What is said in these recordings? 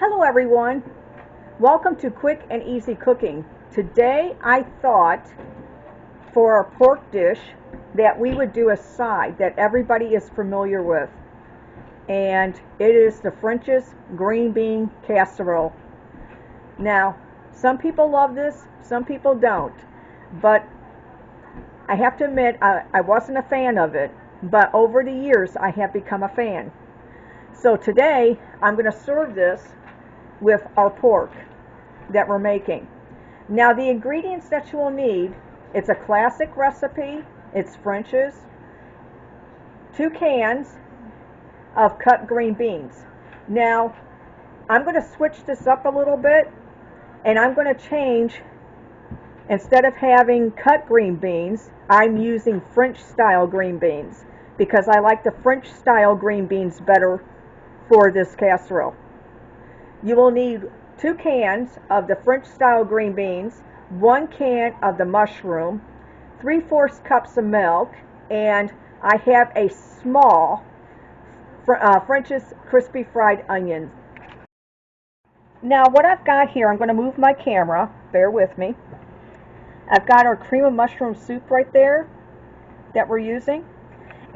Hello everyone, welcome to Quick and Easy Cooking. Today I thought for our pork dish that we would do a side that everybody is familiar with, and it is the French's green bean casserole. Now some people love this, some people don't, but I have to admit I wasn't a fan of it, but over the years I have become a fan. So today I'm going to serve this with our pork that we're making. Now the ingredients that you will need, it's a classic recipe, it's French's, 2 cans of cut green beans. Now I'm going to switch this up a little bit, and I'm going to change, instead of having cut green beans, I'm using French style green beans because I like the French style green beans better for this casserole. You will need 2 cans of the French style green beans, 1 can of the mushroom, 3/4 cups of milk, and I have a small French's crispy fried onions. Now what I've got here, I'm going to move my camera, bear with me. I've got our cream of mushroom soup right there that we're using,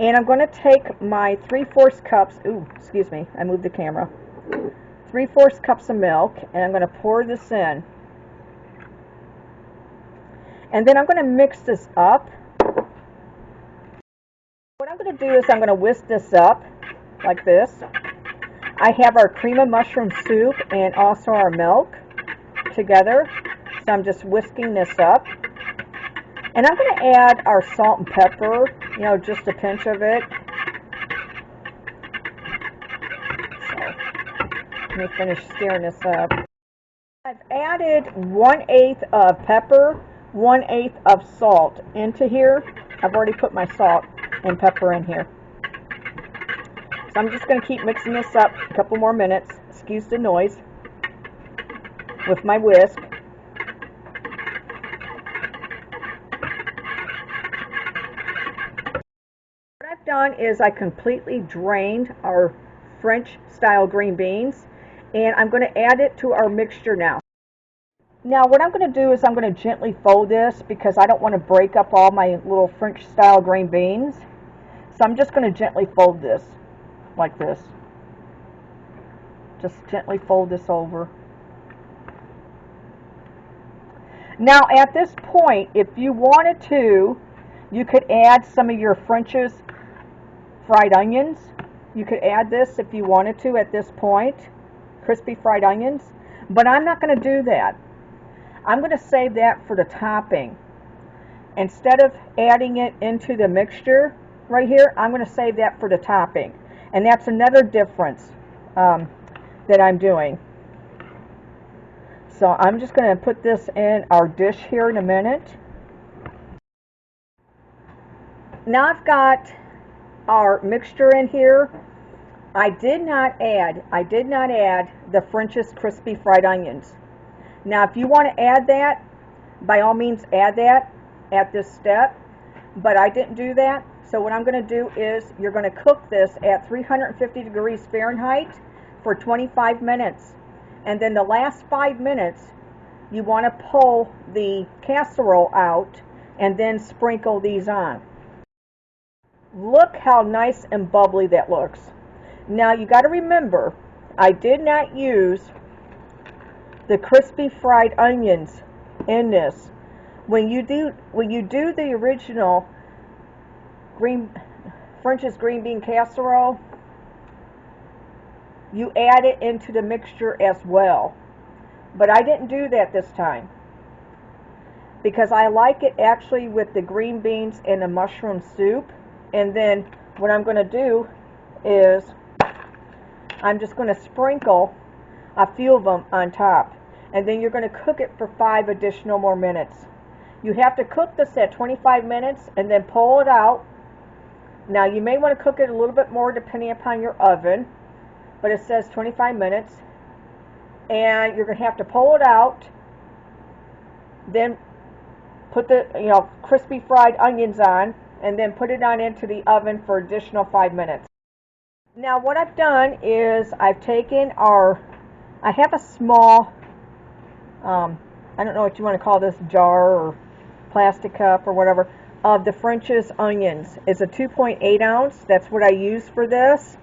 and I'm going to take my 3/4 cups, excuse me, I moved the camera. 3/4 cups of milk, and I'm going to pour this in. And then I'm going to mix this up. What I'm going to do is I'm going to whisk this up like this. I have our cream of mushroom soup and also our milk together. So I'm just whisking this up. And I'm going to add our salt and pepper, just a pinch of it. Let me finish stirring this up. I've added 1/8 of pepper, 1/8 of salt into here. I've already put my salt and pepper in here. So I'm just going to keep mixing this up a couple more minutes. Excuse the noise with my whisk. What I've done is I completely drained our French style green beans, and I'm going to add it to our mixture now. Now what I'm going to do is I'm going to gently fold this because I don't want to break up all my little French style green beans. So I'm just going to gently fold this like this. Just gently fold this over. Now at this point, if you wanted to, you could add some of your French's fried onions. You could add this if you wanted to at this point, crispy fried onions, but I'm not going to do that. I'm going to save that for the topping. Instead of adding it into the mixture right here, I'm going to save that for the topping. And that's another difference that I'm doing. So I'm just going to put this in our dish here in a minute. Now I've got our mixture in here. I did not add the French's crispy fried onions. Now if you want to add that, by all means add that at this step, but I didn't do that. So what I'm going to do is you're going to cook this at 350 degrees Fahrenheit for 25 minutes. And then the last 5 minutes you want to pull the casserole out and then sprinkle these on. Look how nice and bubbly that looks. Now you got to remember, I did not use the crispy fried onions in this. When you do the original French's green bean casserole, you add it into the mixture as well. But I didn't do that this time because I like it actually with the green beans and the mushroom soup. And then what I'm going to do is I'm just going to sprinkle a few of them on top. And then you're going to cook it for 5 additional more minutes. You have to cook this at 25 minutes and then pull it out. Now you may want to cook it a little bit more depending upon your oven, but it says 25 minutes. And you're going to have to pull it out, then put the crispy fried onions on, and then put it on into the oven for additional 5 minutes. Now what I've done is I've taken our I have a small, I don't know what you want to call this, jar or plastic cup or whatever, of the French's onions. It's a 2.8 ounce. That's what I use for this.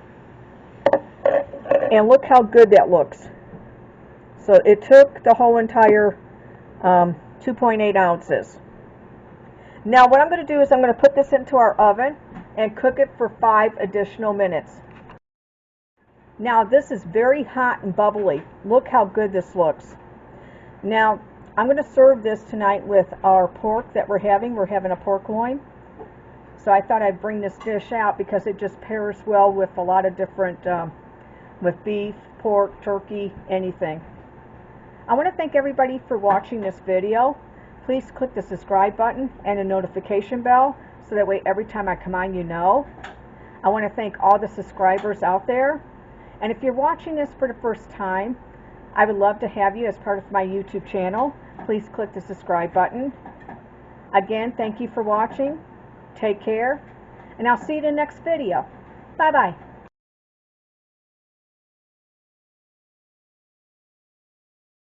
And look how good that looks. So it took the whole entire 2.8 ounces. Now what I'm going to do is I'm going to put this into our oven and cook it for 5 additional minutes. Now this is very hot and bubbly. Look how good this looks. Now I'm going to serve this tonight with our pork that we're having. We're having a pork loin. So I thought I'd bring this dish out because it just pairs well with a lot of different, with beef, pork, turkey, anything. I want to thank everybody for watching this video. Please click the subscribe button and the notification bell so that way every time I come on you know. I want to thank all the subscribers out there. And if you're watching this for the first time, I would love to have you as part of my YouTube channel. Please click the subscribe button. Again, thank you for watching. Take care, and I'll see you in the next video. Bye-bye.